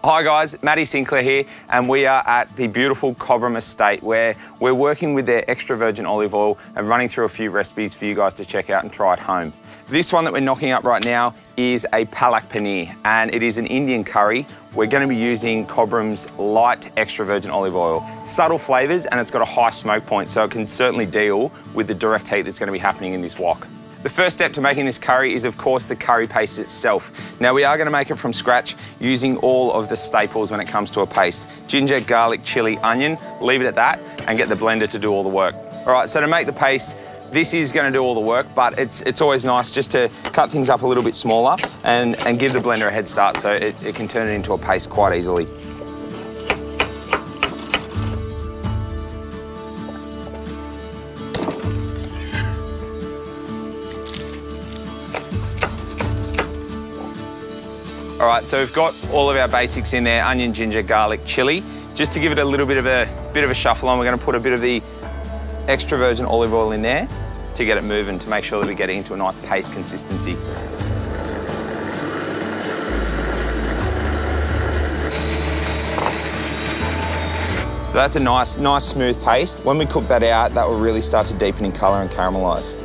Hi guys, Matt Sinclair here, and we are at the beautiful Cobram estate where we're working with their extra virgin olive oil and running through a few recipes for you guys to check out and try at home. This one that we're knocking up right now is a Palak Paneer, and it is an Indian curry. We're going to be using Cobram's light extra virgin olive oil. Subtle flavours, and it's got a high smoke point, so it can certainly deal with the direct heat that's going to be happening in this wok. The first step to making this curry is, of course, the curry paste itself. Now, we are going to make it from scratch using all of the staples when it comes to a paste. Ginger, garlic, chilli, onion, leave it at that, and get the blender to do all the work. All right, so to make the paste, this is going to do all the work, but it's always nice just to cut things up a little bit smaller and give the blender a head start so it can turn it into a paste quite easily. All right, so we've got all of our basics in there: onion, ginger, garlic, chilli. Just to give it a little bit of a shuffle on, we're going to put a bit of the extra virgin olive oil in there to get it moving, to make sure that we get it into a nice paste consistency. So that's a nice smooth paste. When we cook that out, that will really start to deepen in colour and caramelise.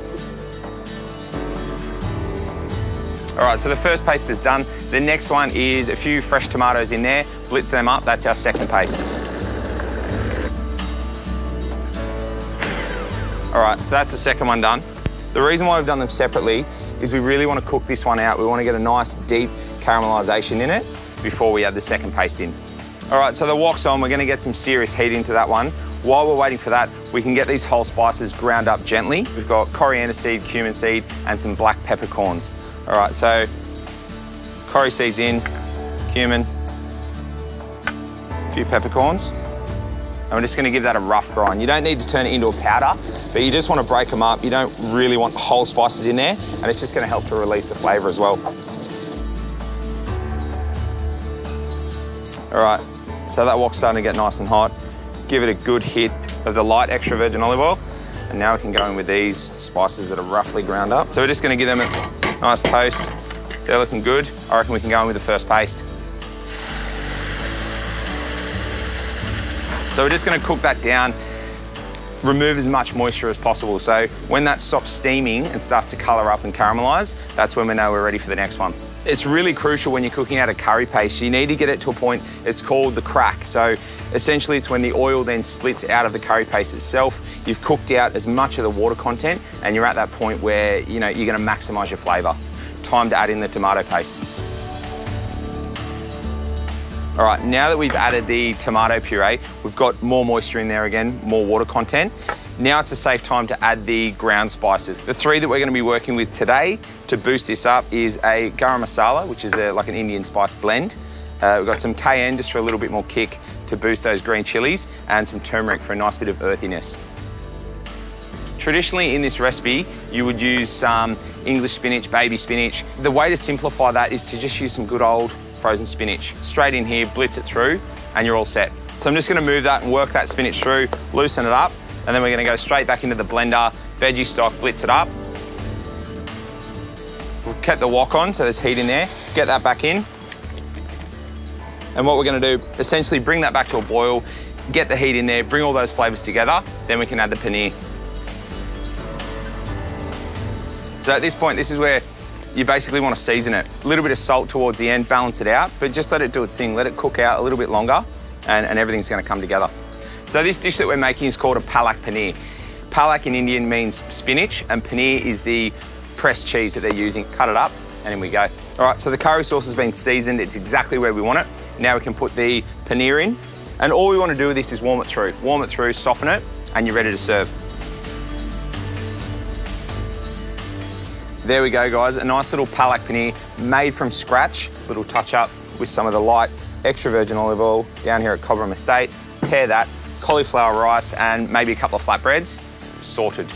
All right, so the first paste is done. The next one is a few fresh tomatoes in there, blitz them up. That's our second paste. All right, so that's the second one done. The reason why we've done them separately is we really want to cook this one out. We want to get a nice deep caramelisation in it before we add the second paste in. All right, so the wok's on. We're going to get some serious heat into that one. While we're waiting for that, we can get these whole spices ground up gently. We've got coriander seed, cumin seed, and some black peppercorns. All right, so curry seeds in, cumin, a few peppercorns, and we're just going to give that a rough grind. You don't need to turn it into a powder, but you just want to break them up. You don't really want whole spices in there, and it's just going to help to release the flavour as well. All right, so that wok's starting to get nice and hot. Give it a good hit of the light extra virgin olive oil, and now we can go in with these spices that are roughly ground up. So we're just going to give them a nice toast. They're looking good. I reckon we can go in with the first paste. So we're just going to cook that down, remove as much moisture as possible. So when that stops steaming and starts to colour up and caramelise, that's when we know we're ready for the next one. It's really crucial when you're cooking out a curry paste. You need to get it to a point, it's called the crack. So essentially it's when the oil then splits out of the curry paste itself. You've cooked out as much of the water content and you're at that point where you're going to maximise your flavour. Time to add in the tomato paste. All right, now that we've added the tomato puree, we've got more moisture in there again, more water content. Now it's a safe time to add the ground spices. The three that we're going to be working with today to boost this up is a garam masala, which is like an Indian spice blend. We've got some cayenne just for a little bit more kick to boost those green chilies, and some turmeric for a nice bit of earthiness. Traditionally in this recipe, you would use some English spinach, baby spinach. The way to simplify that is to just use some good old frozen spinach. Straight in here, blitz it through, and you're all set. So I'm just going to move that and work that spinach through, loosen it up, and then we're going to go straight back into the blender, veggie stock, blitz it up. We've kept the wok on, so there's heat in there. Get that back in. And what we're going to do, essentially bring that back to a boil, get the heat in there, bring all those flavours together, then we can add the paneer. So at this point, this is where you basically want to season it. A little bit of salt towards the end, balance it out, but just let it do its thing. Let it cook out a little bit longer, and everything's going to come together. So this dish that we're making is called a Palak Paneer. Palak in Indian means spinach, and paneer is the pressed cheese that they're using. Cut it up, and in we go. All right, so the curry sauce has been seasoned. It's exactly where we want it. Now we can put the paneer in, and all we want to do with this is warm it through, soften it, and you're ready to serve. There we go, guys. A nice little Palak Paneer made from scratch. Little touch up with some of the light extra virgin olive oil down here at Cobram Estate. Pair that, cauliflower rice, and maybe a couple of flatbreads. Sorted.